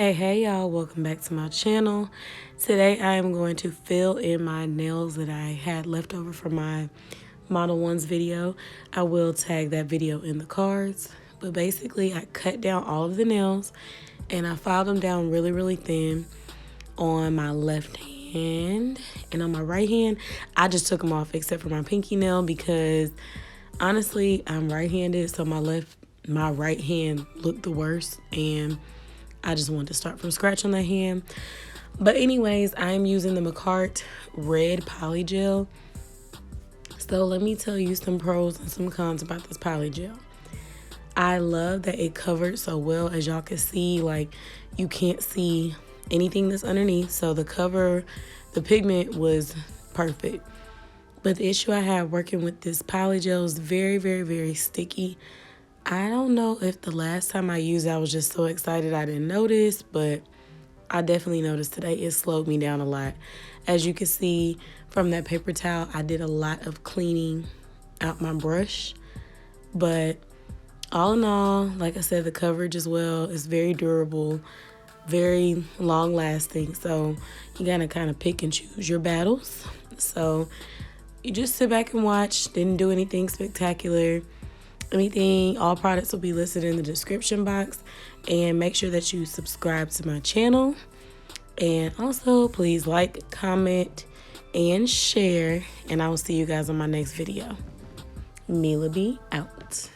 Hey y'all, welcome back to my channel. Today I am going to fill in my nails that I had left over from my Model 1's video. I will tag that video in the cards, but basically I cut down all of the nails and I filed them down really thin on my left hand, and on my right hand I just took them off except for my pinky nail because honestly I'm right-handed, so my right hand looked the worst and I just wanted to start from scratch on that hand. But anyways, I'm using the Makartt Red Polygel. So let me tell you some pros and some cons about this polygel. I love that it covered so well. As y'all can see, like, you can't see anything that's underneath. So the pigment was perfect. But the issue I have working with this polygel is very sticky. I don't know if the last time I used it, I was just so excited I didn't notice, but I definitely noticed today it slowed me down a lot. As you can see from that paper towel, I did a lot of cleaning out my brush. But all in all, like I said, the coverage as well is very durable, very long lasting. So you gotta kind of pick and choose your battles. So you just sit back and watch. Didn't do anything spectacular. All products will be listed in the description box, and make sure that you subscribe to my channel, and also please like, comment, and share, and I will see you guys on my next video. Mila B out.